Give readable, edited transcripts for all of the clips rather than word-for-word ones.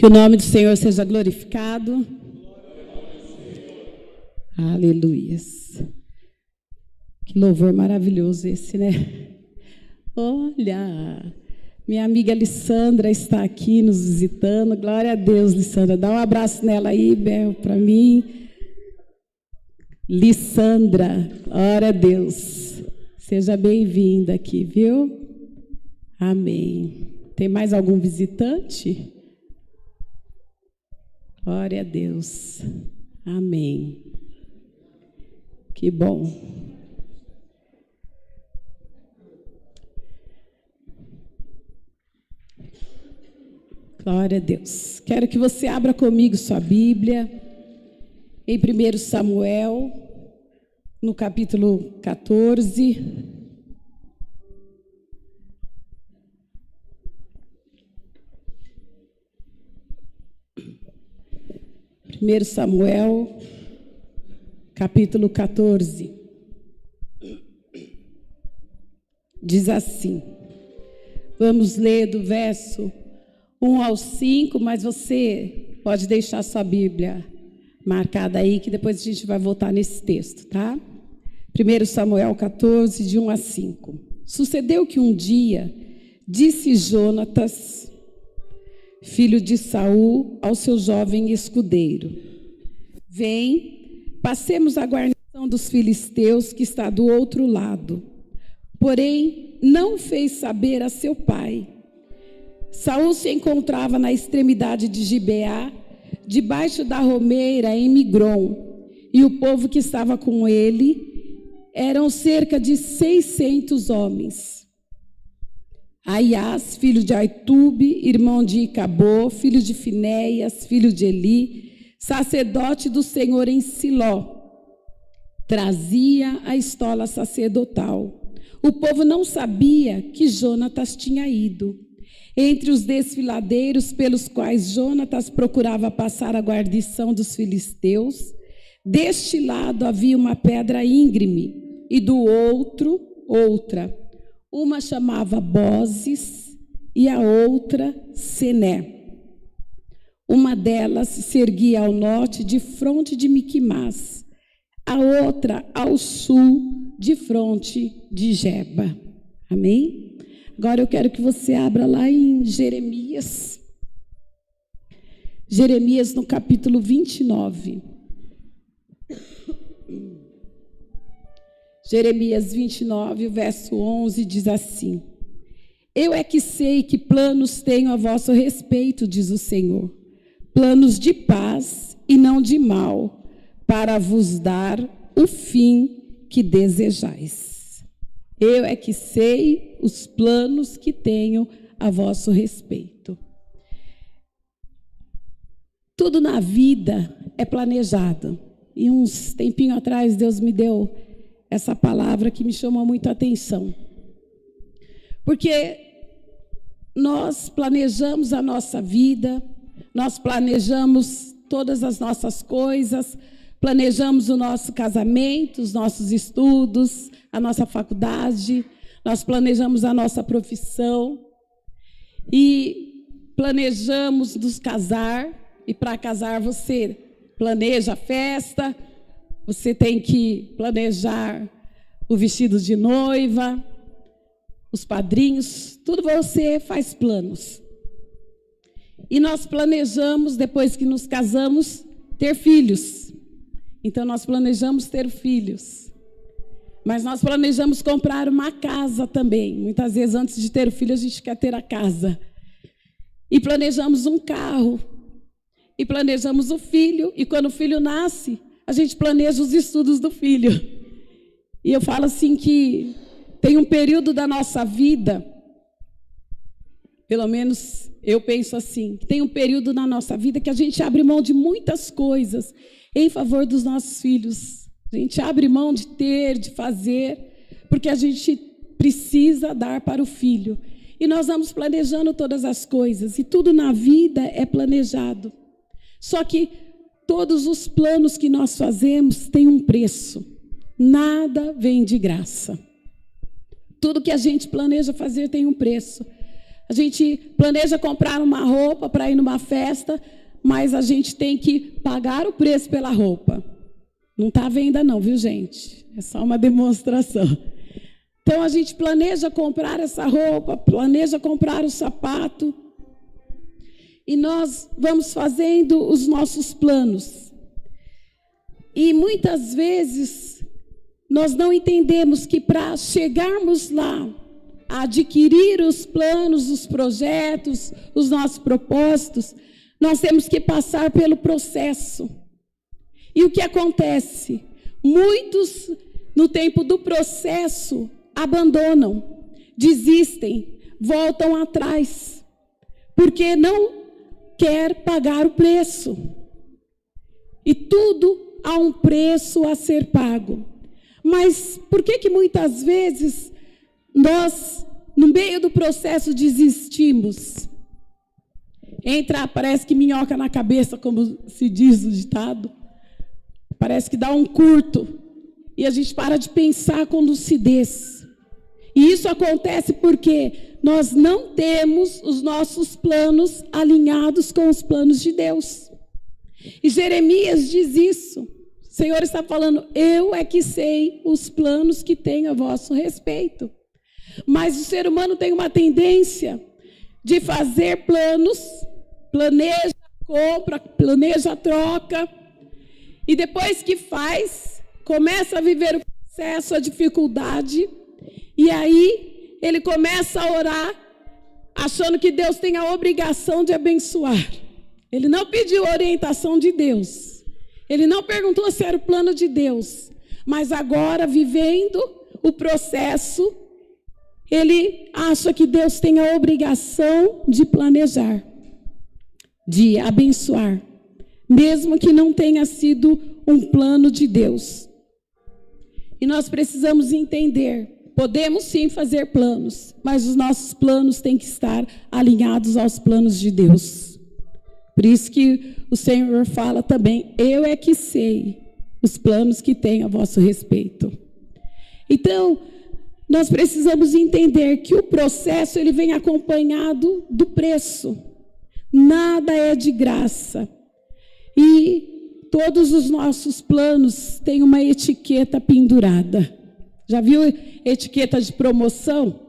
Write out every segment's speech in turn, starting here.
Que o nome do Senhor seja glorificado. Aleluias. Que louvor maravilhoso esse, né? Olha, minha amiga Lissandra está aqui nos visitando. Glória a Deus, Lissandra. Dá um abraço nela aí, Bel, para mim. Lissandra, glória a Deus. Seja bem-vinda aqui, viu? Amém. Tem mais algum visitante? Glória a Deus. Amém. Que bom. Glória a Deus. Quero que você abra comigo sua Bíblia em 1 Samuel, no capítulo 14. 1 Samuel, capítulo 14. Diz assim. Vamos ler do verso 1 ao 5, mas você pode deixar sua Bíblia marcada aí, que depois a gente vai voltar nesse texto, tá? 1 Samuel 14, de 1 a 5. Sucedeu que um dia disse Jonatas, filho de Saul, ao seu jovem escudeiro: Vem, passemos a guarnição dos filisteus que está do outro lado. Porém, não fez saber a seu pai. Saul se encontrava na extremidade de Gibeá, debaixo da romeira em Migron, e o povo que estava com ele eram cerca de 600 homens. Aias, filho de Aitube, irmão de Icabô, filho de Finéias, filho de Eli, sacerdote do Senhor em Siló, trazia a estola sacerdotal. O povo não sabia que Jonatas tinha ido. Entre os desfiladeiros pelos quais Jonatas procurava passar a guarnição dos filisteus, deste lado havia uma pedra íngreme e do outro outra. Uma chamava Bozes e a outra Sené. Uma delas se erguia ao norte, de fronte de Miquimás, a outra ao sul, de fronte de Geba. Amém? Agora eu quero que você abra lá em Jeremias. Jeremias no capítulo 29. Jeremias 29, verso 11, diz assim: Eu é que sei que planos tenho a vosso respeito, diz o Senhor, planos de paz e não de mal, para vos dar o fim que desejais. Eu é que sei os planos que tenho a vosso respeito. Tudo na vida é planejado. E uns tempinho atrás Deus me deu essa palavra que me chamou muito a atenção. Porque nós planejamos a nossa vida, nós planejamos todas as nossas coisas, planejamos o nosso casamento, os nossos estudos, a nossa faculdade, nós planejamos a nossa profissão e planejamos nos casar. E para casar você planeja a festa, você tem que planejar o vestido de noiva, os padrinhos, tudo você faz planos. E nós planejamos, depois que nos casamos, ter filhos. Então nós planejamos ter filhos. Mas nós planejamos comprar uma casa também. Muitas vezes, antes de ter o filho, a gente quer ter a casa. E planejamos um carro. E planejamos o filho. E quando o filho nasce, a gente planeja os estudos do filho. E eu falo assim que tem um período da nossa vida, pelo menos eu penso assim, tem um período na nossa vida que a gente abre mão de muitas coisas em favor dos nossos filhos. A gente abre mão de ter, de fazer, porque a gente precisa dar para o filho. E nós vamos planejando todas as coisas, e tudo na vida é planejado. Só que todos os planos que nós fazemos têm um preço. Nada vem de graça. Tudo que a gente planeja fazer tem um preço. A gente planeja comprar uma roupa para ir numa festa, mas a gente tem que pagar o preço pela roupa. Não está à venda não, viu, gente? É só uma demonstração. Então, a gente planeja comprar essa roupa, planeja comprar o sapato, e nós vamos fazendo os nossos planos. E muitas vezes nós não entendemos que para chegarmos lá, a adquirir os planos, os projetos, os nossos propósitos, nós temos que passar pelo processo. E o que acontece? Muitos, no tempo do processo, abandonam, desistem, voltam atrás, porque não quer pagar o preço. E tudo há um preço a ser pago. Mas por que muitas vezes nós, no meio do processo, desistimos? Parece que minhoca na cabeça, como se diz o ditado. Parece que dá um curto. E a gente para de pensar com lucidez. E isso acontece porque nós não temos os nossos planos alinhados com os planos de Deus. E Jeremias diz isso. O Senhor está falando, eu é que sei os planos que tenho a vosso respeito. Mas o ser humano tem uma tendência de fazer planos, planeja a compra, planeja a troca, e depois que faz, começa a viver o processo, a dificuldade, e aí ele começa a orar, achando que Deus tem a obrigação de abençoar. Ele não pediu a orientação de Deus, ele não perguntou se era o plano de Deus, mas agora, vivendo o processo, ele acha que Deus tem a obrigação de planejar, de abençoar, mesmo que não tenha sido um plano de Deus. E nós precisamos entender, podemos sim fazer planos, mas os nossos planos têm que estar alinhados aos planos de Deus. Por isso que o Senhor fala também, eu é que sei os planos que tenho a vosso respeito. Então, nós precisamos entender que o processo ele vem acompanhado do preço. Nada é de graça. E todos os nossos planos têm uma etiqueta pendurada. Já viu etiqueta de promoção?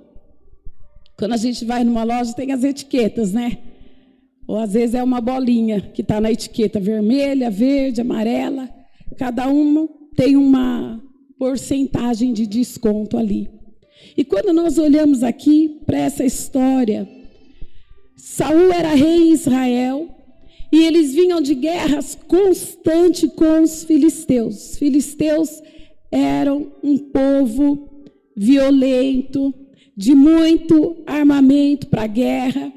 Quando a gente vai numa loja, tem as etiquetas, né? Ou às vezes é uma bolinha que está na etiqueta vermelha, verde, amarela. Cada uma tem uma porcentagem de desconto ali. E quando nós olhamos aqui para essa história, Saul era rei em Israel e eles vinham de guerras constantes com os filisteus. Os filisteus eram um povo violento, de muito armamento para a guerra.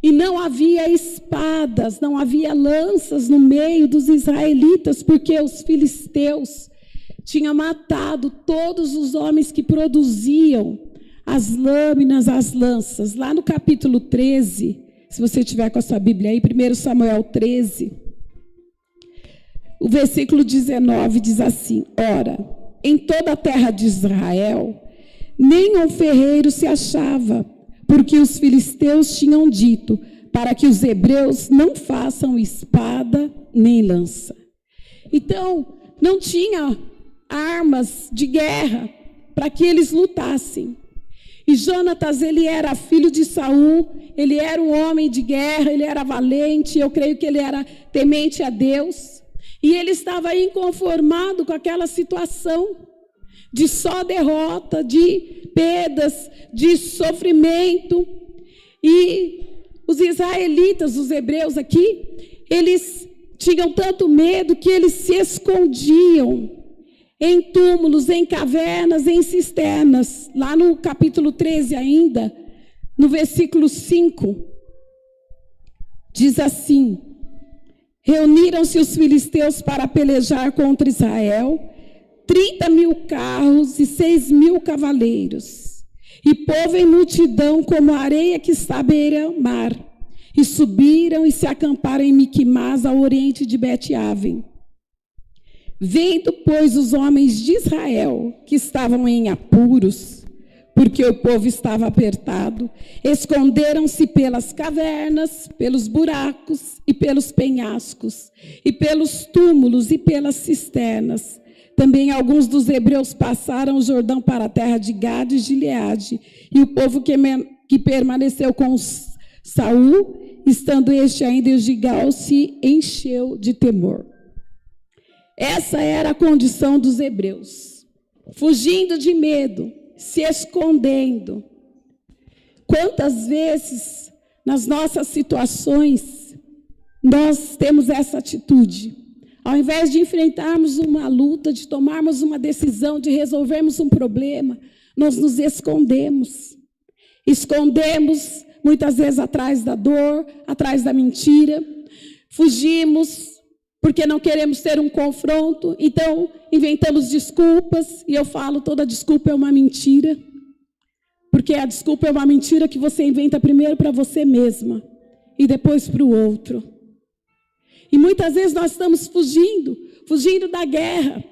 E não havia espadas, não havia lanças no meio dos israelitas, porque os filisteus tinham matado todos os homens que produziam as lâminas, as lanças. Lá no capítulo 13, se você tiver com a sua Bíblia aí, 1 Samuel 13, o versículo 19 diz assim, ora, em toda a terra de Israel, nenhum ferreiro se achava, porque os filisteus tinham dito para que os hebreus não façam espada nem lança. Então, não tinha armas de guerra para que eles lutassem. E Jonatas, ele era filho de Saul, ele era um homem de guerra, ele era valente, eu creio que ele era temente a Deus. E ele estava inconformado com aquela situação de só derrota, de perdas, de sofrimento. E os israelitas, os hebreus aqui, eles tinham tanto medo que eles se escondiam em túmulos, em cavernas, em cisternas. Lá no capítulo 13 ainda, no versículo 5, diz assim, reuniram-se os filisteus para pelejar contra Israel, 30.000 carros e 6.000 cavaleiros, e povo em multidão como a areia que está à beira-mar, e subiram e se acamparam em Miquimás, ao oriente de Bet-Aven. Vendo, pois, os homens de Israel, que estavam em apuros, porque o povo estava apertado, esconderam-se pelas cavernas, pelos buracos e pelos penhascos, e pelos túmulos e pelas cisternas. Também alguns dos hebreus passaram o Jordão para a terra de Gade e Gileade, e o povo que permaneceu com Saul, estando este ainda em Gilgal, se encheu de temor. Essa era a condição dos hebreus, fugindo de medo, se escondendo. Quantas vezes nas nossas situações nós temos essa atitude? Ao invés de enfrentarmos uma luta, de tomarmos uma decisão, de resolvermos um problema, nós nos escondemos. Escondemos muitas vezes atrás da dor, atrás da mentira. Fugimos porque não queremos ter um confronto, então inventamos desculpas, e eu falo, toda desculpa é uma mentira, porque a desculpa é uma mentira que você inventa primeiro para você mesma, e depois para o outro. E muitas vezes nós estamos fugindo da guerra,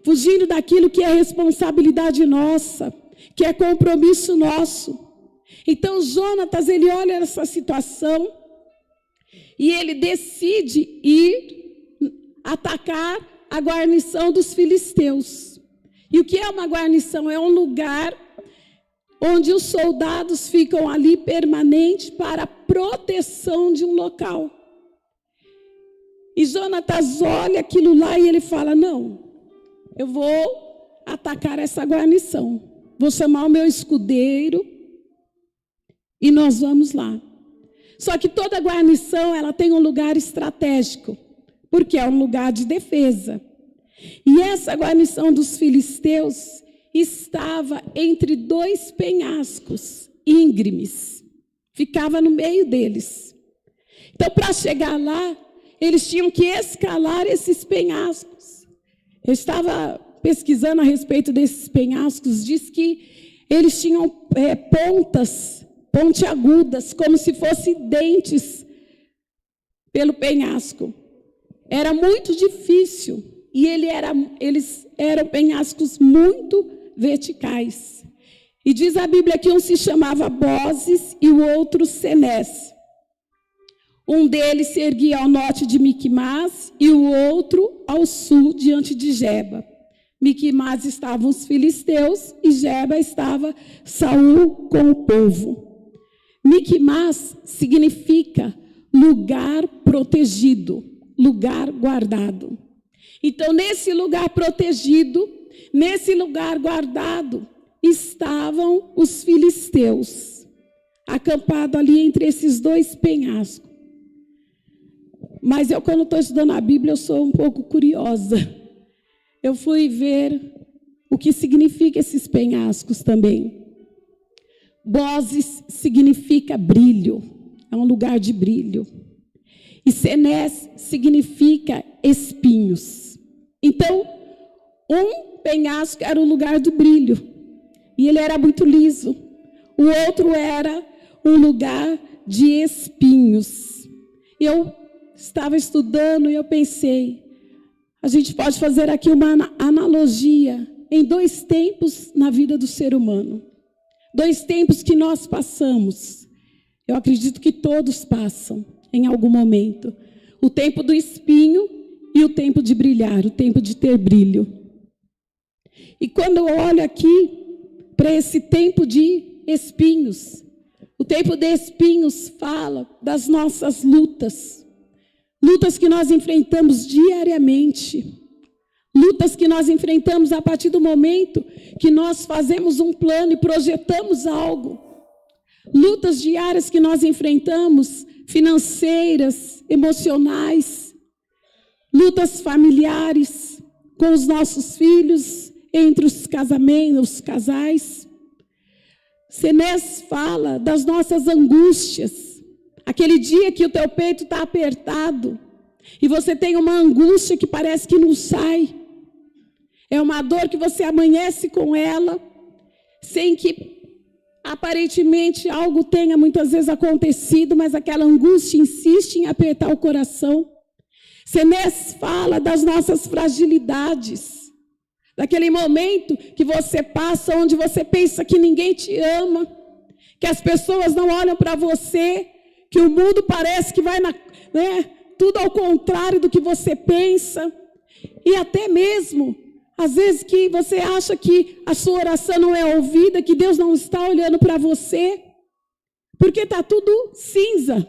fugindo daquilo que é responsabilidade nossa, que é compromisso nosso. Então Jonatas, ele olha essa situação, e ele decide ir atacar a guarnição dos filisteus. E o que é uma guarnição? É um lugar onde os soldados ficam ali permanente para a proteção de um local. E Jonatas olha aquilo lá e ele fala, não, eu vou atacar essa guarnição. Vou chamar o meu escudeiro e nós vamos lá. Só que toda guarnição, ela tem um lugar estratégico, porque é um lugar de defesa. E essa guarnição dos filisteus estava entre dois penhascos íngremes. Ficava no meio deles. Então, para chegar lá, eles tinham que escalar esses penhascos. Eu estava pesquisando a respeito desses penhascos, diz que eles tinham pontas pontiagudas, como se fossem dentes pelo penhasco. Era muito difícil, e eles eram penhascos muito verticais. E diz a Bíblia que um se chamava Bozes e o outro Senés. Um deles se erguia ao norte de Miquimás e o outro ao sul, diante de Geba. Miquimás estavam os filisteus e Geba estava Saul com o povo. Miquimás significa lugar protegido, lugar guardado. Então, nesse lugar protegido, nesse lugar guardado, estavam os filisteus, acampados ali entre esses dois penhascos. Mas eu, quando estou estudando a Bíblia, eu sou um pouco curiosa. Eu fui ver o que significa esses penhascos também. Bozes significa brilho, é um lugar de brilho. E Senés significa espinhos. Então, um penhasco era o lugar do brilho, e ele era muito liso. O outro era um lugar de espinhos. Eu estava estudando e eu pensei, a gente pode fazer aqui uma analogia em dois tempos na vida do ser humano. Dois tempos que nós passamos. Eu acredito que todos passam em algum momento. O tempo do espinho e o tempo de brilhar, o tempo de ter brilho. E quando eu olho aqui para esse tempo de espinhos, o tempo de espinhos fala das nossas lutas. Lutas que nós enfrentamos diariamente. Lutas que nós enfrentamos a partir do momento que nós fazemos um plano e projetamos algo. Lutas diárias que nós enfrentamos, financeiras, emocionais. Lutas familiares com os nossos filhos, entre os casamentos, os casais. Senés fala das nossas angústias. Aquele dia que o teu peito está apertado e você tem uma angústia que parece que não sai. É uma dor que você amanhece com ela, sem que aparentemente algo tenha muitas vezes acontecido, mas aquela angústia insiste em apertar o coração. Senés fala das nossas fragilidades. daquele momento que você passa onde você pensa que ninguém te ama, que as pessoas não olham para você, que o mundo parece que vai tudo ao contrário do que você pensa, e até mesmo, às vezes que você acha que a sua oração não é ouvida, que Deus não está olhando para você, porque está tudo cinza,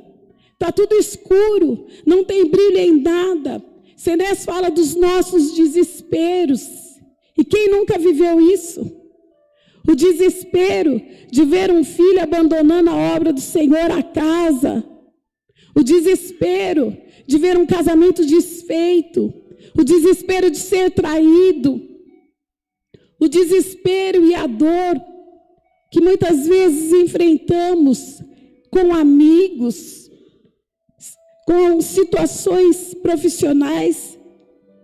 está tudo escuro, não tem brilho em nada. Senés fala dos nossos desesperos, e quem nunca viveu isso? O desespero de ver um filho abandonando a obra do Senhor, a casa. O desespero de ver um casamento desfeito. O desespero de ser traído. O desespero e a dor que muitas vezes enfrentamos com amigos, com situações profissionais,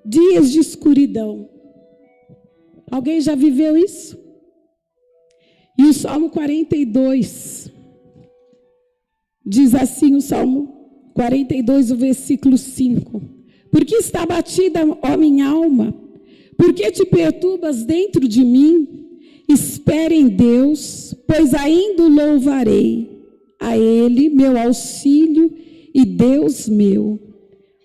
dias de escuridão. Alguém já viveu isso? E o Salmo 42, diz assim o Salmo 42, o versículo 5. Por que está abatida, ó minha alma? Por que te perturbas dentro de mim? Espere em Deus, pois ainda o louvarei. A Ele, meu auxílio e Deus meu.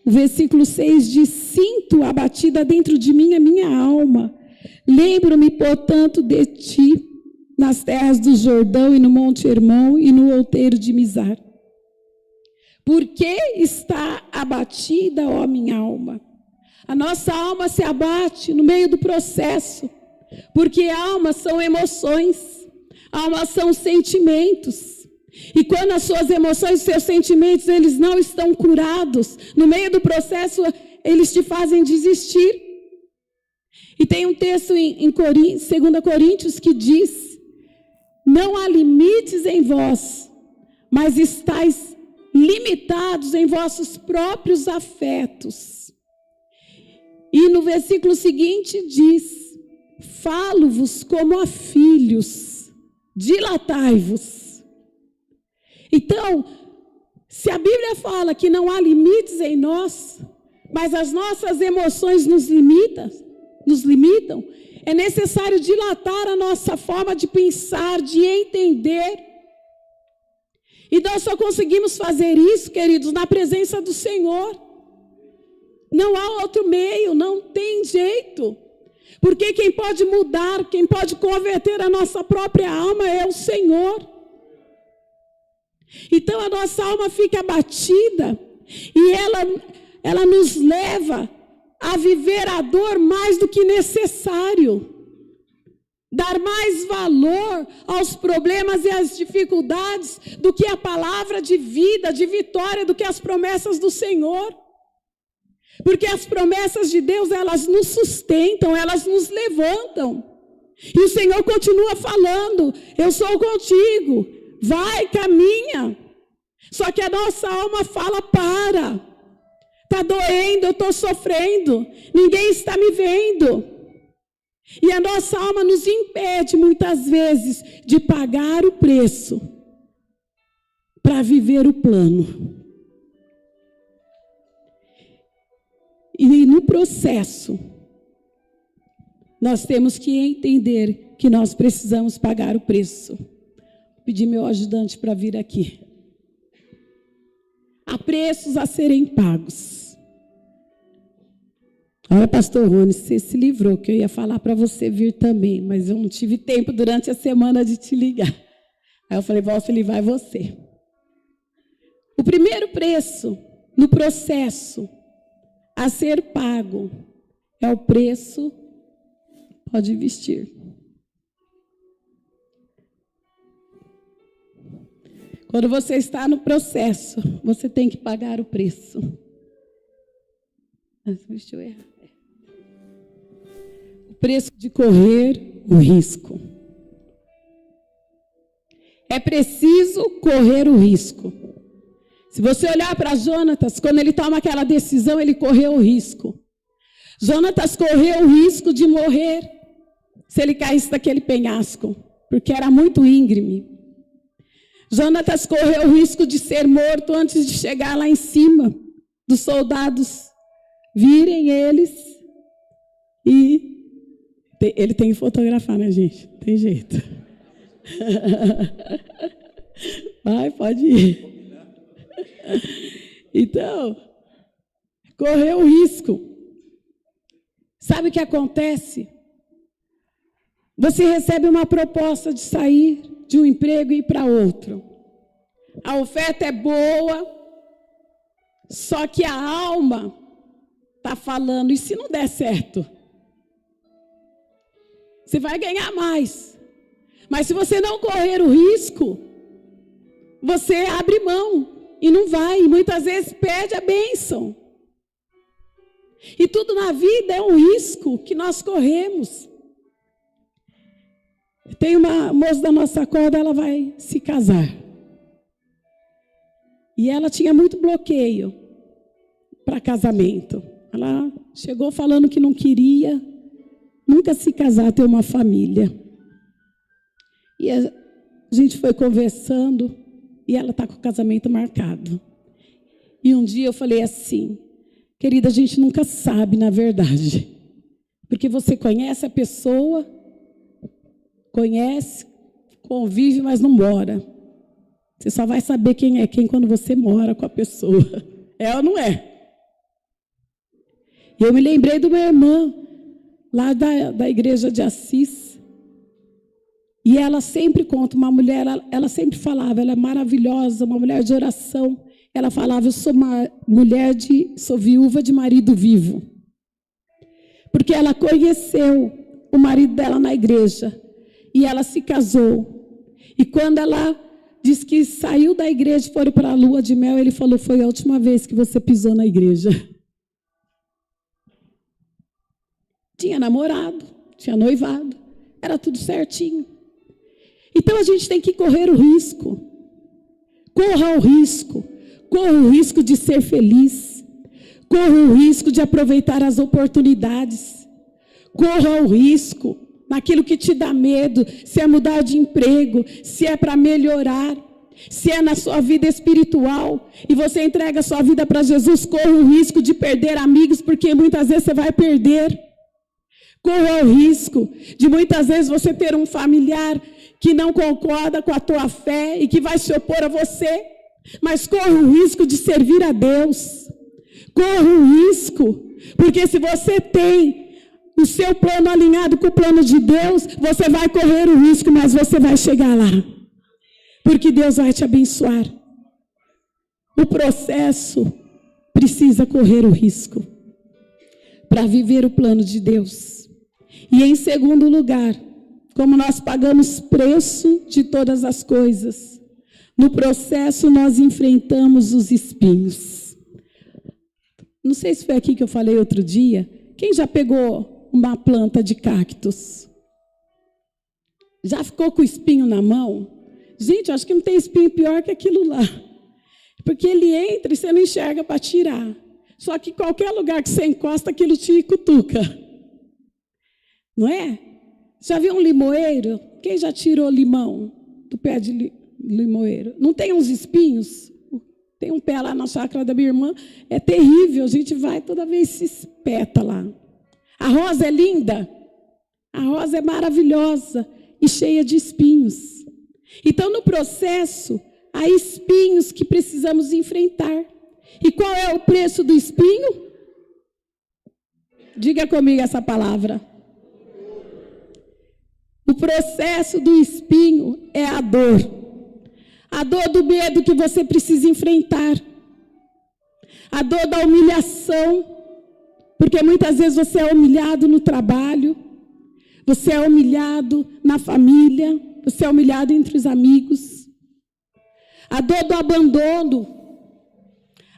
O versículo 6 diz, sinto abatida dentro de mim a minha alma. Lembro-me, portanto, de ti, nas terras do Jordão e no Monte Hermon e no outeiro de Mizar. Por que está abatida, ó minha alma? A nossa alma se abate no meio do processo, porque almas são emoções, almas são sentimentos. E quando as suas emoções, os seus sentimentos, eles não estão curados, no meio do processo, eles te fazem desistir. E tem um texto em 2 Coríntios que diz, não há limites em vós, mas estáis limitados em vossos próprios afetos. E no versículo seguinte diz, falo-vos como a filhos, dilatai-vos. Então, se a Bíblia fala que não há limites em nós, mas as nossas emoções nos limitam, é necessário dilatar a nossa forma de pensar, de entender. E nós só conseguimos fazer isso, queridos, na presença do Senhor. Não há outro meio, não tem jeito. Porque quem pode mudar, quem pode converter a nossa própria alma é o Senhor. Então a nossa alma fica abatida e ela nos leva a viver a dor mais do que necessário. Dar mais valor aos problemas e às dificuldades do que a palavra de vida, de vitória, do que as promessas do Senhor. Porque as promessas de Deus, elas nos sustentam, elas nos levantam. E o Senhor continua falando, eu sou contigo, vai, caminha. Só que a nossa alma fala, para. Está doendo, eu estou sofrendo, ninguém está me vendo. E a nossa alma nos impede muitas vezes de pagar o preço para viver o plano. E no processo, nós temos que entender que nós precisamos pagar o preço. Vou pedir meu ajudante para vir aqui. Há preços a serem pagos. Olha, pastor Rony, você se livrou, que eu ia falar para você vir também, mas eu não tive tempo durante a semana de te ligar. Aí eu falei, Valfeli, vai você. O primeiro preço no processo a ser pago é o preço, pode vestir. Quando você está no processo, você tem que pagar o preço. Deixa eu errar. O preço de correr o risco. É preciso correr o risco. Se você olhar para Jonatas, quando ele toma aquela decisão, ele correu o risco. Jonatas correu o risco de morrer se ele caísse daquele penhasco, porque era muito íngreme. Jonatas correu o risco de ser morto antes de chegar lá em cima, dos soldados virem eles e Ele tem que fotografar, né, gente? Não tem jeito. Vai, pode ir. Então, correr o risco. Sabe o que acontece? Você recebe uma proposta de sair de um emprego e ir para outro. A oferta é boa, só que a alma está falando, e se não der certo? Você vai ganhar mais. Mas se você não correr o risco, você abre mão e não vai. E muitas vezes perde a bênção. E tudo na vida é um risco que nós corremos. Tem uma moça da nossa corda, ela vai se casar. E ela tinha muito bloqueio para casamento. Ela chegou falando que não queria nunca se casar, ter uma família. E a gente foi conversando e ela está com o casamento marcado. E um dia eu falei assim, querida, a gente nunca sabe, na verdade. Porque você conhece a pessoa, conhece, convive, mas não mora. Você só vai saber quem é quem quando você mora com a pessoa. É ou não é? E eu me lembrei de uma irmã lá da igreja de Assis. E ela sempre conta, uma mulher, ela sempre falava, ela é maravilhosa, uma mulher de oração. Ela falava, eu sou uma mulher sou viúva de marido vivo. Porque ela conheceu o marido dela na igreja. E ela se casou. E quando ela disse que saiu da igreja e foram para a lua de mel, ele falou, foi a última vez que você pisou na igreja. Tinha namorado, tinha noivado, era tudo certinho. Então a gente tem que correr o risco. Corra o risco. Corra o risco de ser feliz. Corra o risco de aproveitar as oportunidades. Corra o risco naquilo que te dá medo, se é mudar de emprego, se é para melhorar, se é na sua vida espiritual, e você entrega a sua vida para Jesus, corra o risco de perder amigos, porque muitas vezes você vai perder. Corra o risco de muitas vezes você ter um familiar que não concorda com a tua fé e que vai se opor a você, mas corra o risco de servir a Deus. Corra o risco, porque se você tem o seu plano alinhado com o plano de Deus, você vai correr o risco, mas você vai chegar lá. Porque Deus vai te abençoar. O processo precisa correr o risco para viver o plano de Deus. E em segundo lugar, como nós pagamos preço de todas as coisas, no processo nós enfrentamos os espinhos. Não sei se foi aqui que eu falei outro dia. Quem já pegou uma planta de cactus? Já ficou com o espinho na mão? Gente, acho que não tem espinho pior que aquilo lá. Porque ele entra e você não enxerga para tirar. Só que qualquer lugar que você encosta, aquilo te cutuca. Não é? Já viu um limoeiro? Quem já tirou limão do pé de limoeiro? Não tem uns espinhos? Tem um pé lá na chácara da minha irmã. É terrível, a gente vai toda vez se espeta lá. A rosa é linda, a rosa é maravilhosa e cheia de espinhos. Então, no processo, há espinhos que precisamos enfrentar. E qual é o preço do espinho? Diga comigo essa palavra. O processo do espinho é a dor. A dor do medo que você precisa enfrentar. A dor da humilhação. Porque muitas vezes você é humilhado no trabalho, você é humilhado na família, você é humilhado entre os amigos. A dor do abandono,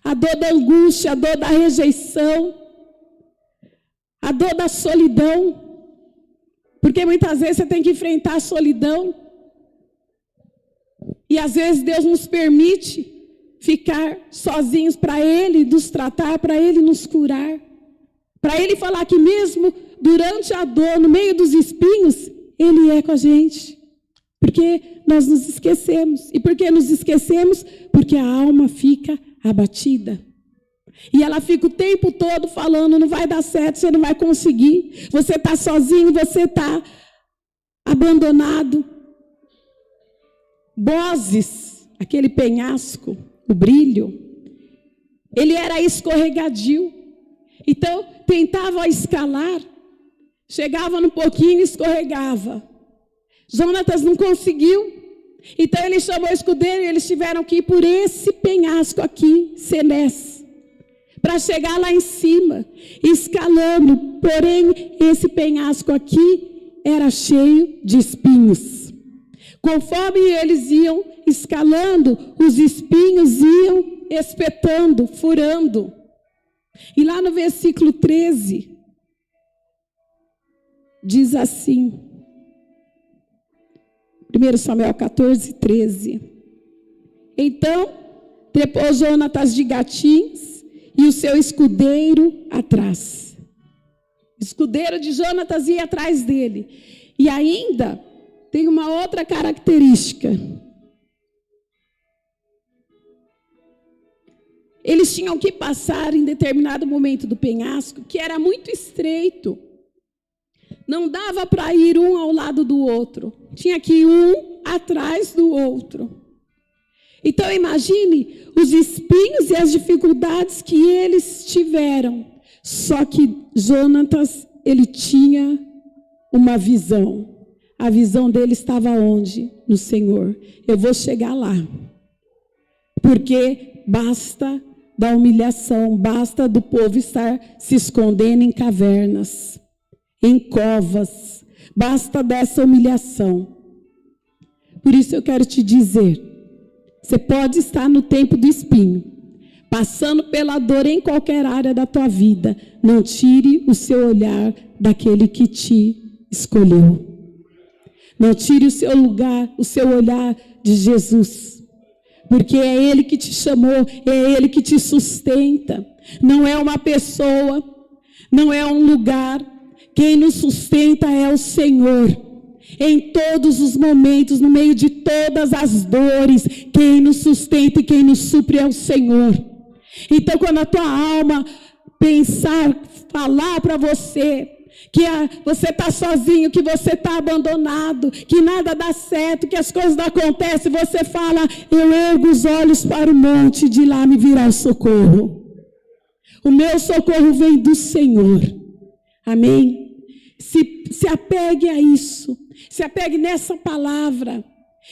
a dor da angústia, a dor da rejeição, a dor da solidão. Porque muitas vezes você tem que enfrentar a solidão. E às vezes Deus nos permite ficar sozinhos para Ele nos tratar, para Ele nos curar. Para Ele falar que mesmo durante a dor, no meio dos espinhos, Ele é com a gente. Porque nós nos esquecemos. E por que nos esquecemos? Porque a alma fica abatida. E ela fica o tempo todo falando, não vai dar certo, você não vai conseguir. Você está sozinho, você está abandonado. Bozes, aquele penhasco, o brilho, ele era escorregadio. Então, tentava escalar, chegava no pouquinho e escorregava. Jonatas não conseguiu. Então, ele chamou o escudeiro e eles tiveram que ir por esse penhasco aqui, Senés, para chegar lá em cima, escalando. Porém, esse penhasco aqui era cheio de espinhos. Conforme eles iam escalando, os espinhos iam espetando, furando. E lá no versículo 13, diz assim, 1 Samuel 14, 13. Então, trepou Jonatas de Gatins e o seu escudeiro atrás. O escudeiro de Jonatas ia atrás dele. E ainda tem uma outra característica. Eles tinham que passar em determinado momento do penhasco, que era muito estreito. Não dava para ir um ao lado do outro. Tinha que ir um atrás do outro. Então, imagine os espinhos e as dificuldades que eles tiveram. Só que Jonatas, ele tinha uma visão. A visão dele estava onde? No Senhor. Eu vou chegar lá. Porque basta da humilhação, basta do povo estar se escondendo em cavernas, em covas, basta dessa humilhação. Por isso eu quero te dizer, você pode estar no tempo do espinho, passando pela dor em qualquer área da tua vida, não tire o seu olhar daquele que te escolheu. Não tire o seu olhar de Jesus. Porque é Ele que te chamou, é Ele que te sustenta. Não é uma pessoa, não é um lugar. Quem nos sustenta é o Senhor. Em todos os momentos, no meio de todas as dores, quem nos sustenta e quem nos supre é o Senhor. Então, quando a tua alma pensar, falar para você que você está sozinho, que você está abandonado, que nada dá certo, que as coisas não acontecem, você fala, eu ergo os olhos para o monte, de lá me virá o socorro. O meu socorro vem do Senhor. Amém? Se apegue a isso, se apegue nessa palavra,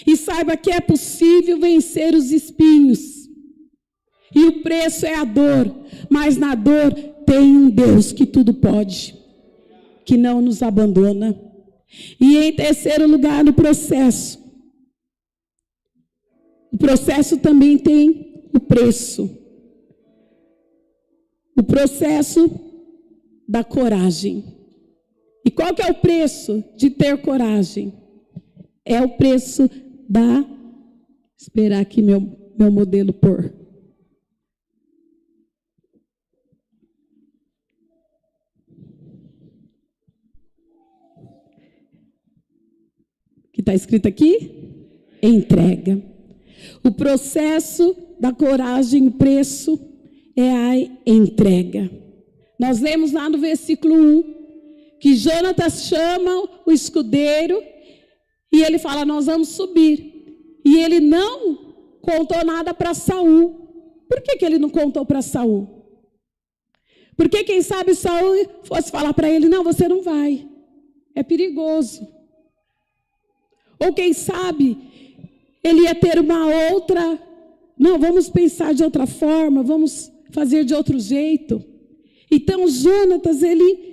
e saiba que é possível vencer os espinhos. E o preço é a dor, mas na dor tem um Deus que tudo pode, que não nos abandona. E em terceiro lugar, no processo. O processo também tem o preço. O processo da coragem. E qual que é o preço de ter coragem? É o preço da... Esperar aqui meu modelo pôr. Que está escrito aqui? Entrega. O processo da coragem, o preço é a entrega. Nós lemos lá no versículo 1, que Jonatas chama o escudeiro e ele fala, nós vamos subir. E ele não contou nada para Saul. Por que ele não contou para Saul? Porque quem sabe Saul fosse falar para ele, não, você não vai. É perigoso. Ou quem sabe, ele ia ter uma outra, não, vamos pensar de outra forma, vamos fazer de outro jeito. Então, Jonatas, ele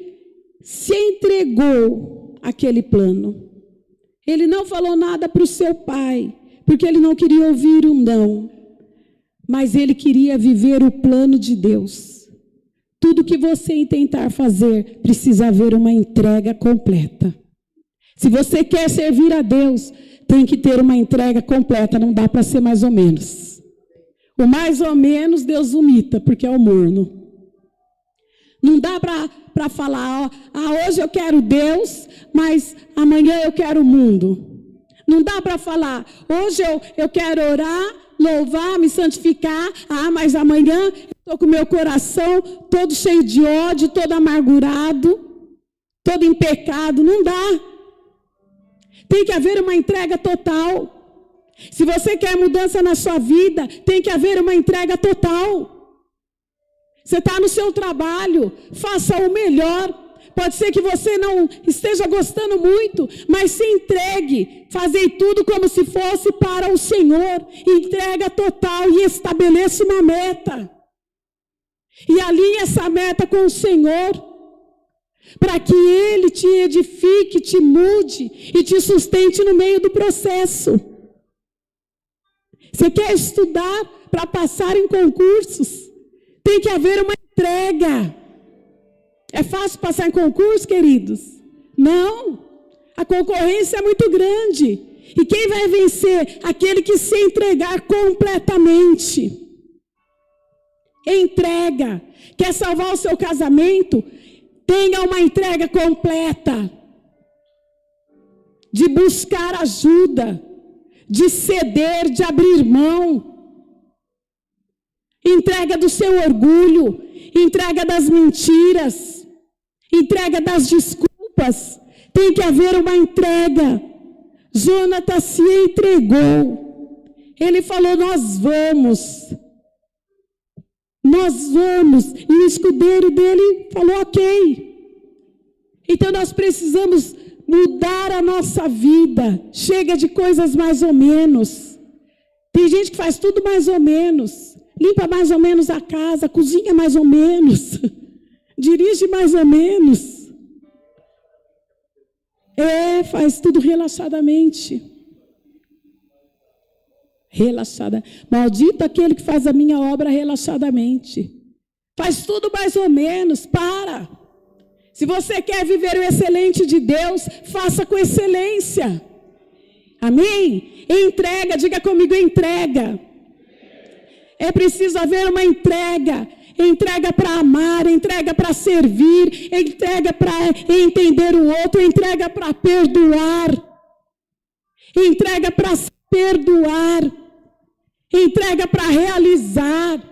se entregou àquele plano. Ele não falou nada para o seu pai, porque ele não queria ouvir um não. Mas ele queria viver o plano de Deus. Tudo que você tentar fazer, precisa haver uma entrega completa. Se você quer servir a Deus, tem que ter uma entrega completa, não dá para ser mais ou menos. O mais ou menos Deus vomita, porque é o morno. Não dá para falar, hoje eu quero Deus, mas amanhã eu quero o mundo. Não dá para falar, hoje eu quero orar, louvar, me santificar, mas amanhã estou com o meu coração todo cheio de ódio, todo amargurado, todo em pecado. Não dá. Tem que haver uma entrega total. Se você quer mudança na sua vida, tem que haver uma entrega total. Você está no seu trabalho, faça o melhor. Pode ser que você não esteja gostando muito, mas se entregue. Fazei tudo como se fosse para o Senhor. Entrega total e estabeleça uma meta. E alinhe essa meta com o Senhor, para que Ele te edifique, te mude e te sustente no meio do processo. Você quer estudar para passar em concursos? Tem que haver uma entrega. É fácil passar em concurso, queridos? Não. A concorrência é muito grande. E quem vai vencer? Aquele que se entregar completamente. Entrega. Quer salvar o seu casamento? Tenha uma entrega completa. De buscar ajuda. De ceder, de abrir mão. Entrega do seu orgulho. Entrega das mentiras. Entrega das desculpas. Tem que haver uma entrega. Jonatas se entregou. Ele falou, nós vamos. Nós vamos. E o escudeiro dele falou, ok. Então nós precisamos mudar a nossa vida. Chega de coisas mais ou menos. Tem gente que faz tudo mais ou menos. Limpa mais ou menos a casa, cozinha mais ou menos. Dirige mais ou menos. Faz tudo relaxadamente. Relaxada. Maldito aquele que faz a minha obra relaxadamente. Faz tudo mais ou menos. Para. Se você quer viver o excelente de Deus, faça com excelência. Amém? Entrega, diga comigo, entrega. É preciso haver uma entrega. Entrega para amar, entrega para servir, entrega para entender o outro, entrega para perdoar. Entrega para se perdoar. Entrega para realizar.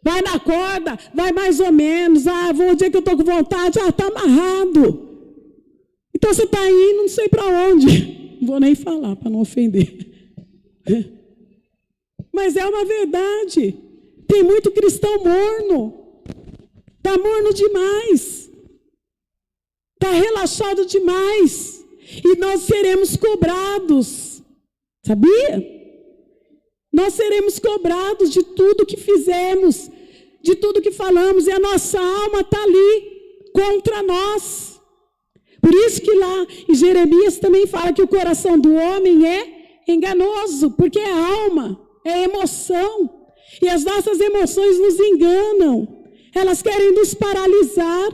Vai na corda, vai mais ou menos. Vou o dia que eu estou com vontade, está amarrado. Então você está indo, não sei para onde. Não vou nem falar para não ofender. Mas é uma verdade. Tem muito cristão morno. Está morno demais. Está relaxado demais. E nós seremos cobrados. Sabia? Nós seremos cobrados de tudo que fizemos, de tudo que falamos, e a nossa alma está ali, contra nós. Por isso que lá em Jeremias também fala que o coração do homem é enganoso, porque é alma, é emoção. E as nossas emoções nos enganam. Elas querem nos paralisar.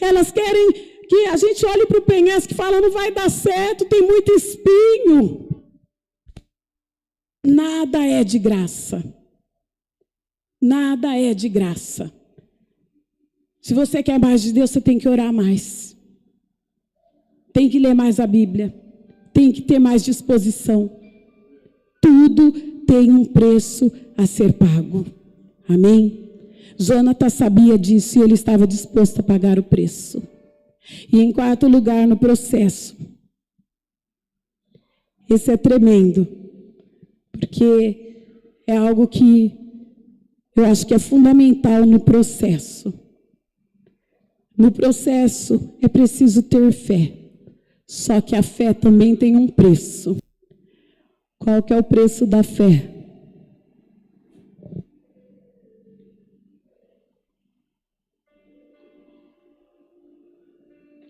Elas querem que a gente olhe para o penhasco e fala, não vai dar certo, tem muito espinho. Nada é de graça. Nada é de graça. Se você quer mais de Deus, você tem que orar mais. Tem que ler mais a Bíblia. Tem que ter mais disposição. Tudo tem um preço a ser pago. Amém? Jonatas sabia disso e ele estava disposto a pagar o preço. E em quarto lugar, no processo. Esse é tremendo. Porque é algo que eu acho que é fundamental no processo. No processo é preciso ter fé. Só que a fé também tem um preço. Qual que é o preço da fé?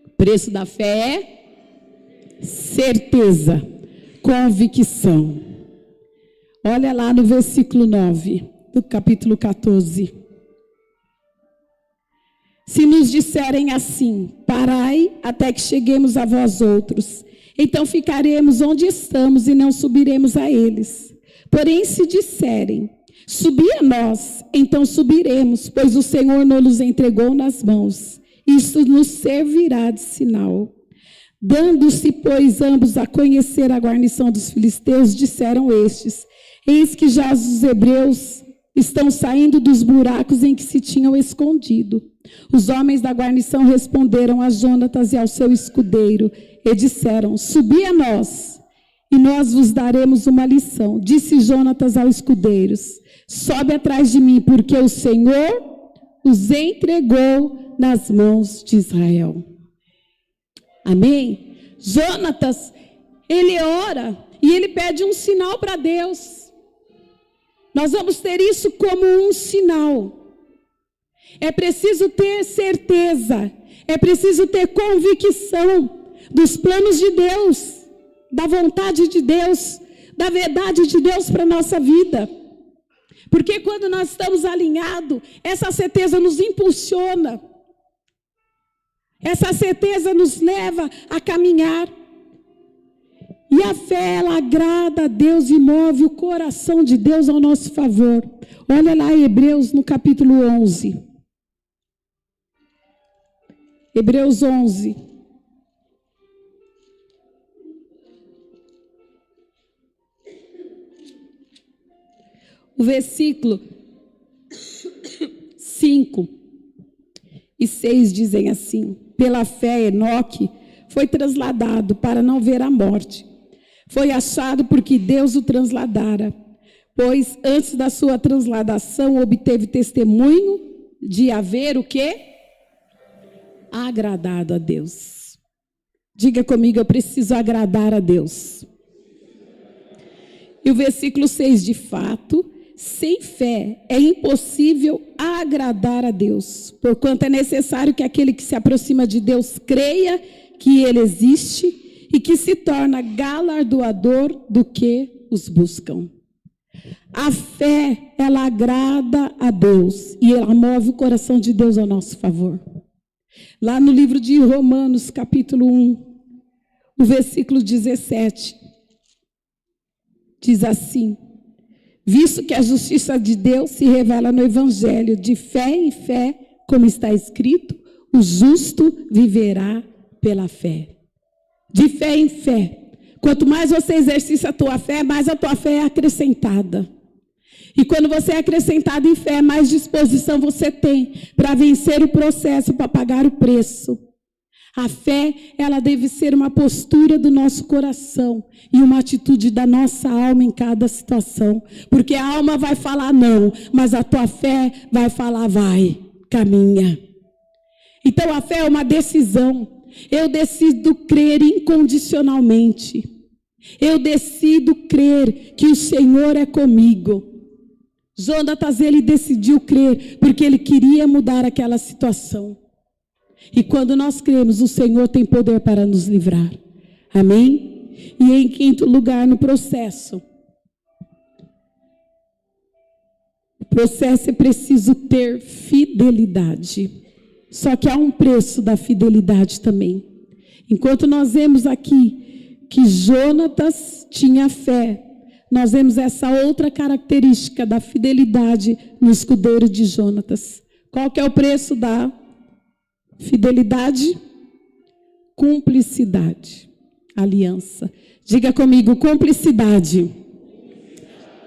O preço da fé é certeza, convicção. Olha lá no versículo 9, do capítulo 14. Se nos disserem assim, parai até que cheguemos a vós outros, então ficaremos onde estamos e não subiremos a eles. Porém, se disserem, subi a nós, então subiremos, pois o Senhor nos entregou nas mãos. Isso nos servirá de sinal. Dando-se, pois, ambos a conhecer a guarnição dos filisteus, disseram estes, eis que já os hebreus estão saindo dos buracos em que se tinham escondido. Os homens da guarnição responderam a Jonatas e ao seu escudeiro e disseram: subi a nós, e nós vos daremos uma lição. Disse Jonatas aos escudeiros: sobe atrás de mim, porque o Senhor os entregou nas mãos de Israel. Amém? Jonatas, ele ora e ele pede um sinal para Deus. Nós vamos ter isso como um sinal. É preciso ter certeza, é preciso ter convicção dos planos de Deus, da vontade de Deus, da verdade de Deus para a nossa vida. Porque quando nós estamos alinhados, essa certeza nos impulsiona. Essa certeza nos leva a caminhar. E a fé, ela agrada a Deus e move o coração de Deus ao nosso favor. Olha lá em Hebreus, no capítulo 11. Hebreus 11. O versículo 5 e 6 dizem assim: pela fé, Enoque foi trasladado para não ver a morte. Foi achado porque Deus o trasladara, pois antes da sua transladação obteve testemunho de haver o quê? Agradado a Deus. Diga comigo: eu preciso agradar a Deus. E o versículo 6, de fato, sem fé é impossível agradar a Deus, porquanto é necessário que aquele que se aproxima de Deus creia que Ele existe e que se torna galardoador do que os buscam. A fé, ela agrada a Deus e ela move o coração de Deus ao nosso favor. Lá no livro de Romanos, capítulo 1, o versículo 17, diz assim: visto que a justiça de Deus se revela no Evangelho, de fé em fé, como está escrito, o justo viverá pela fé. De fé em fé. Quanto mais você exercita a tua fé, mais a tua fé é acrescentada. E quando você é acrescentado em fé, mais disposição você tem para vencer o processo, para pagar o preço. A fé, ela deve ser uma postura do nosso coração e uma atitude da nossa alma em cada situação. Porque a alma vai falar não, mas a tua fé vai falar vai, caminha. Então a fé é uma decisão. Eu decido crer incondicionalmente. Eu decido crer que o Senhor é comigo. Jonatas, ele decidiu crer porque ele queria mudar aquela situação. E quando nós cremos, o Senhor tem poder para nos livrar. Amém? E em quinto lugar, no processo. O processo é preciso ter fidelidade. Só que há um preço da fidelidade também. Enquanto nós vemos aqui que Jonatas tinha fé, nós vemos essa outra característica da fidelidade no escudeiro de Jonatas. Qual que é o preço da fidelidade? Cumplicidade, aliança. Diga comigo: cumplicidade,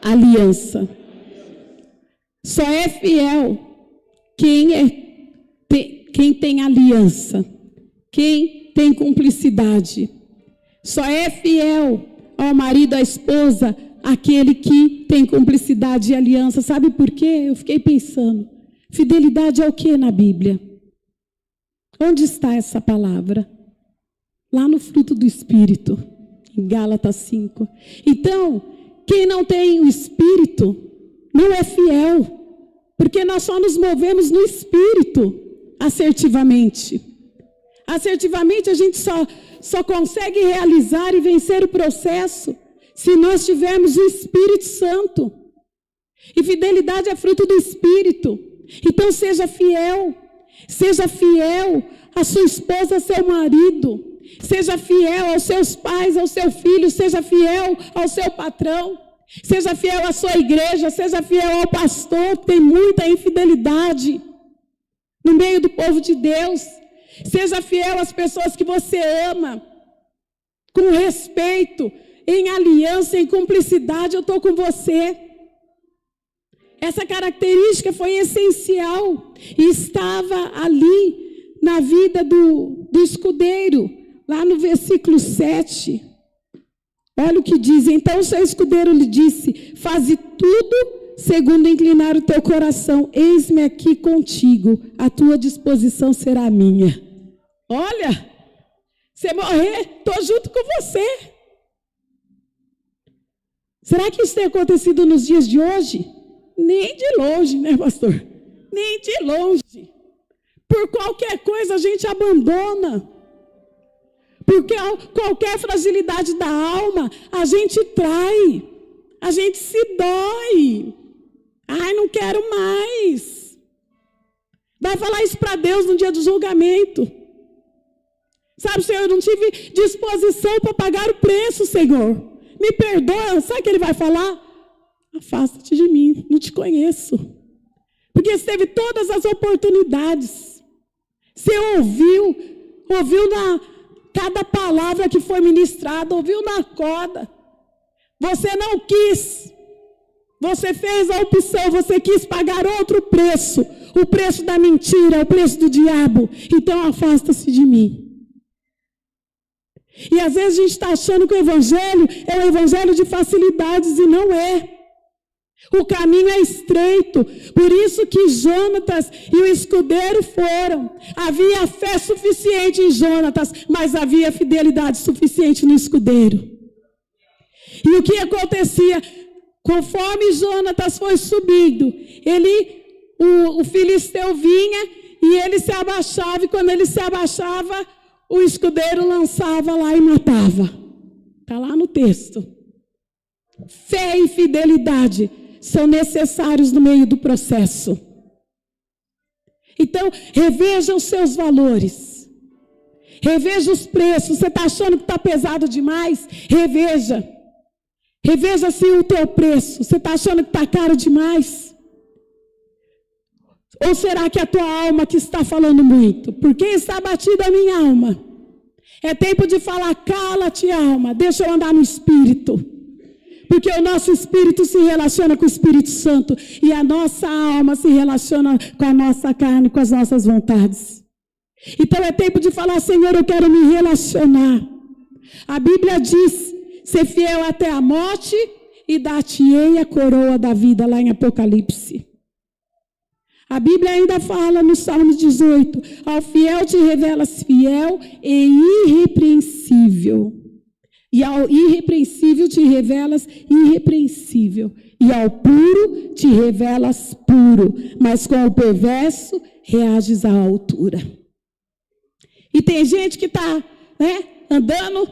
aliança. Só é fiel quem tem aliança, quem tem cumplicidade. Só é fiel ao marido, à esposa, aquele que tem cumplicidade e aliança. Sabe por quê? Eu fiquei pensando. Fidelidade é o que na Bíblia? Onde está essa palavra? Lá no fruto do Espírito, em Gálatas 5. Então, quem não tem o Espírito não é fiel, porque nós só nos movemos no Espírito assertivamente. Assertivamente a gente só consegue realizar e vencer o processo se nós tivermos o Espírito Santo. E fidelidade é fruto do Espírito. Então seja fiel. Seja fiel à sua esposa, ao seu marido. Seja fiel aos seus pais, ao seu filho. Seja fiel ao seu patrão. Seja fiel à sua igreja. Seja fiel ao pastor. Tem muita infidelidade no meio do povo de Deus. Seja fiel às pessoas que você ama. Com respeito, em aliança, em cumplicidade, eu estou com você. Essa característica foi essencial e estava ali na vida do escudeiro, lá no versículo 7. Olha o que diz: então o seu escudeiro lhe disse: faze tudo segundo inclinar o teu coração, eis-me aqui contigo, a tua disposição será minha. Olha, você morrer, estou junto com você. Será que isso tem acontecido nos dias de hoje? Nem de longe, né, pastor? Nem de longe. Por qualquer coisa a gente abandona. Porque qualquer fragilidade da alma, a gente trai. A gente se dói. Ai, não quero mais. Vai falar isso para Deus no dia do julgamento. Sabe, Senhor, eu não tive disposição para pagar o preço, Senhor. Me perdoa. Sabe o que ele vai falar? Afasta-te de mim, não te conheço. Porque você teve todas as oportunidades. Você ouviu cada palavra que foi ministrada, ouviu na corda. Você não quis. Você fez a opção, você quis pagar outro preço. O preço da mentira, o preço do diabo. Então afasta-se de mim. E às vezes a gente está achando que o evangelho é um evangelho de facilidades e não é. O caminho é estreito. Por isso que Jonatas e o escudeiro foram. Havia fé suficiente em Jonatas, mas havia fidelidade suficiente no escudeiro. E o que acontecia? Conforme Jonatas foi subindo, o filisteu vinha e ele se abaixava, e quando ele se abaixava, o escudeiro lançava lá e matava. Está lá no texto. Fé e fidelidade são necessários no meio do processo. Então, reveja os seus valores. Reveja os preços. Você está achando que está pesado demais? Reveja. Reveja assim o teu preço. Você está achando que está caro demais? Ou será que é a tua alma que está falando muito? Por que está abatida a minha alma? É tempo de falar: cala-te, alma, deixa eu andar no Espírito. Porque o nosso Espírito se relaciona com o Espírito Santo. E a nossa alma se relaciona com a nossa carne, com as nossas vontades. Então é tempo de falar: Senhor, eu quero me relacionar. A Bíblia diz: ser fiel até a morte e dar-te-ei a coroa da vida, lá em Apocalipse. A Bíblia ainda fala no Salmo 18: ao fiel te revelas fiel e irrepreensível. E ao irrepreensível te revelas irrepreensível. E ao puro te revelas puro. Mas com o perverso reages à altura. E tem gente que está andando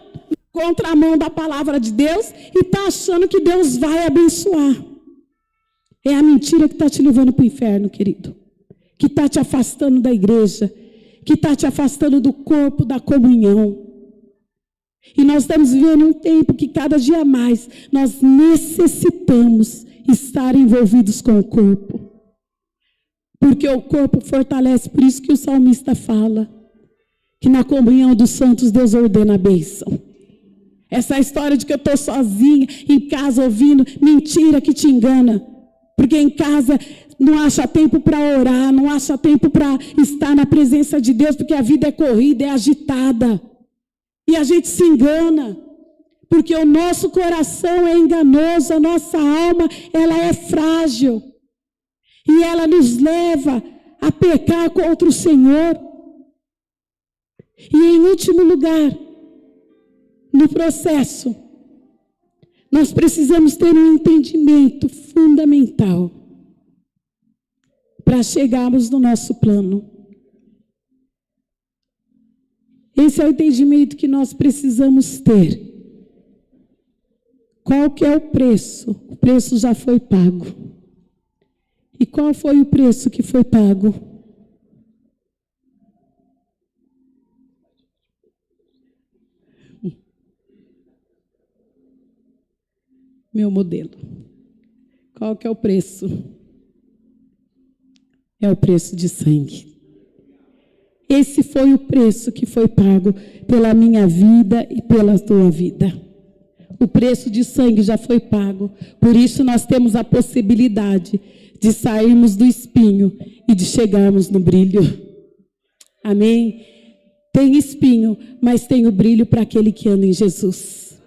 contra a mão da palavra de Deus e está achando que Deus vai abençoar. É a mentira que está te levando para o inferno, querido. Que está te afastando da igreja. Que está te afastando do corpo, da comunhão. E nós estamos vivendo um tempo que cada dia mais nós necessitamos estar envolvidos com o corpo. Porque o corpo fortalece. Por isso que o salmista fala que na comunhão dos santos Deus ordena a bênção. Essa história de que eu estou sozinha em casa ouvindo, mentira que te engana. Porque em casa não acha tempo para orar, não acha tempo para estar na presença de Deus, porque a vida é corrida, é agitada. E a gente se engana, porque o nosso coração é enganoso, a nossa alma, ela é frágil. E ela nos leva a pecar contra o Senhor. E em último lugar, no processo, nós precisamos ter um entendimento fundamental para chegarmos no nosso plano. Esse é o entendimento que nós precisamos ter. Qual que é o preço? O preço já foi pago. E qual foi o preço que foi pago? Meu modelo. Qual que é o preço? É o preço de sangue. Esse foi o preço que foi pago pela minha vida e pela tua vida. O preço de sangue já foi pago. Por isso nós temos a possibilidade de sairmos do espinho e de chegarmos no brilho. Amém? Tem espinho, mas tem o brilho para aquele que anda em Jesus.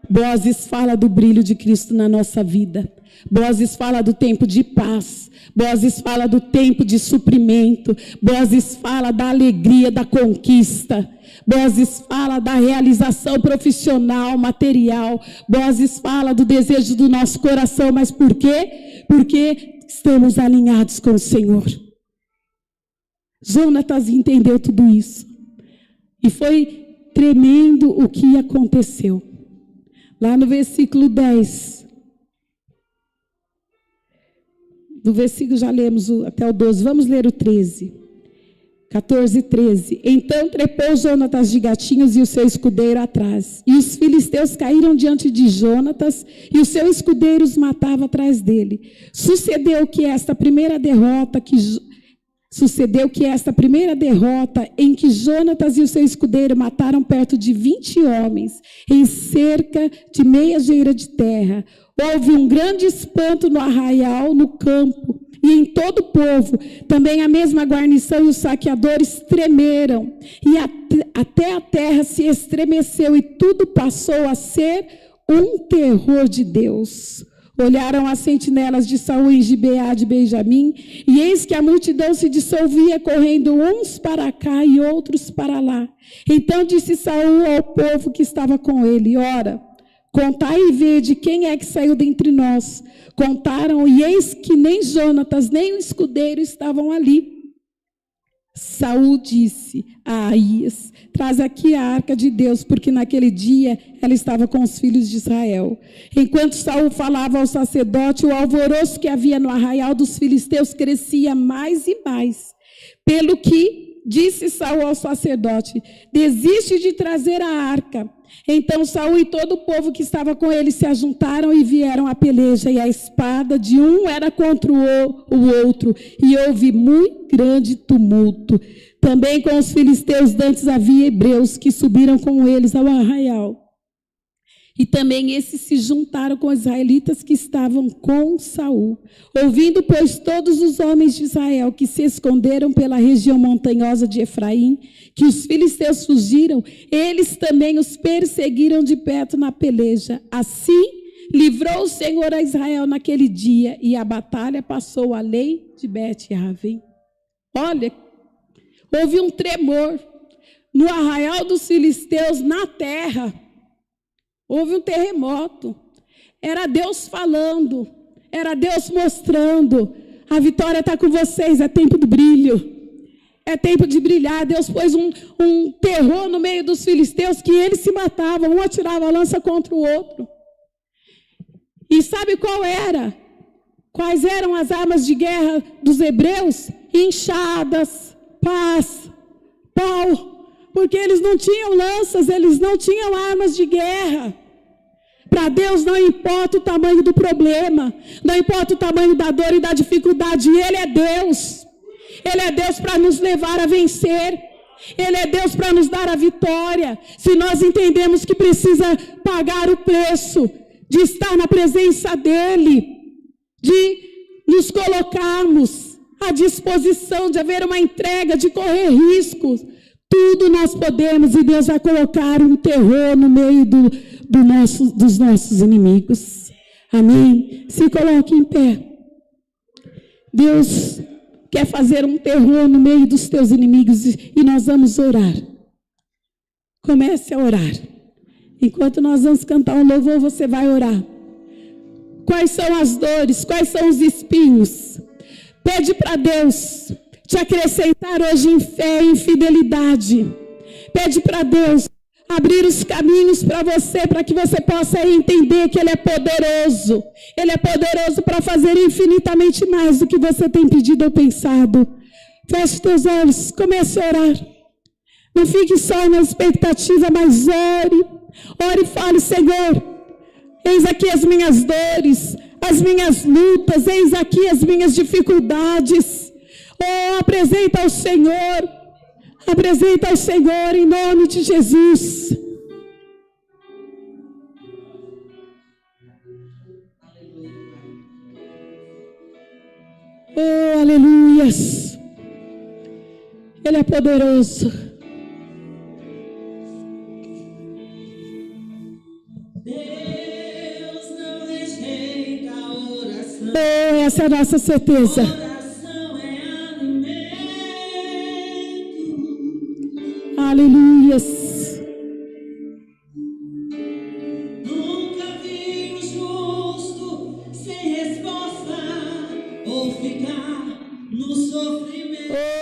Boazes fala do brilho de Cristo na nossa vida. Boazes fala do tempo de paz. Boazes fala do tempo de suprimento. Boazes fala da alegria, da conquista. Boazes fala da realização profissional, material. Boazes fala do desejo do nosso coração. Mas por quê? Porque estamos alinhados com o Senhor. Jonatas entendeu tudo isso. E foi tremendo o que aconteceu. Lá no versículo 10. Do versículo já lemos até o 12. Vamos ler o 13. 14 e 13. Então trepou Jonatas de gatinhos e o seu escudeiro atrás. E os filisteus caíram diante de Jonatas e o seu escudeiro os matava atrás dele. Sucedeu que esta primeira derrota em que Jonatas e o seu escudeiro mataram perto de 20 homens, em cerca de meia geira de terra. Houve um grande espanto no arraial, no campo, e em todo o povo. Também a mesma guarnição e os saqueadores tremeram, e até a terra se estremeceu, e tudo passou a ser um terror de Deus. Olharam as sentinelas de Saul em Gibeá de Benjamim, e eis que a multidão se dissolvia, correndo uns para cá e outros para lá. Então disse Saul ao povo que estava com ele: ora, contai e vede quem é que saiu dentre nós. Contaram, e eis que nem Jonatas, nem o escudeiro estavam ali. Saul disse a Aías: traz aqui a arca de Deus, porque naquele dia ela estava com os filhos de Israel. Enquanto Saul falava ao sacerdote, o alvoroço que havia no arraial dos filisteus crescia mais e mais. Pelo que disse Saul ao sacerdote: desiste de trazer a arca. Então Saul e todo o povo que estava com ele se ajuntaram e vieram à peleja, e a espada de um era contra o outro, e houve muito grande tumulto. Também com os filisteus dantes havia hebreus que subiram com eles ao arraial. E também esses se juntaram com os israelitas que estavam com Saul. Ouvindo, pois, todos os homens de Israel que se esconderam pela região montanhosa de Efraim, que os filisteus fugiram, eles também os perseguiram de perto na peleja. Assim, livrou o Senhor a Israel naquele dia, e a batalha passou além de Bet-Aven. Olha, houve um tremor no arraial dos filisteus, na terra. Houve um terremoto. Era Deus falando, era Deus mostrando: a vitória está com vocês, é tempo do brilho, é tempo de brilhar. Deus pôs um terror no meio dos filisteus, que eles se matavam, um atirava a lança contra o outro. E sabe qual era? Quais eram as armas de guerra dos hebreus? Enxadas, pás, pau. Porque eles não tinham lanças, eles não tinham armas de guerra. Para Deus não importa o tamanho do problema, não importa o tamanho da dor e da dificuldade, Ele é Deus. Ele é Deus para nos levar a vencer. Ele é Deus para nos dar a vitória. Se nós entendemos que precisa pagar o preço de estar na presença dEle, de nos colocarmos à disposição, de haver uma entrega, de correr riscos, tudo nós podemos, e Deus vai colocar um terror no meio dos nossos inimigos. Amém? Se coloque em pé. Deus quer fazer um terror no meio dos teus inimigos, e nós vamos orar. Comece a orar. Enquanto nós vamos cantar um louvor, você vai orar. Quais são as dores? Quais são os espinhos? Pede para Deus te acrescentar hoje em fé e em fidelidade. Pede para Deus abrir os caminhos para você, para que você possa entender que Ele é poderoso. Ele é poderoso para fazer infinitamente mais do que você tem pedido ou pensado. Feche os teus olhos, comece a orar. Não fique só na expectativa, mas ore. Ore e fale: Senhor, eis aqui as minhas dores, as minhas lutas, eis aqui as minhas dificuldades. Oh, apresenta ao Senhor em nome de Jesus. Oh, aleluias. Ele é poderoso. Deus não rejeita a oração. Oh, essa é a nossa certeza. Oração é alimento. Aleluias. Nunca vi um justo sem resposta ou ficar no sofrimento.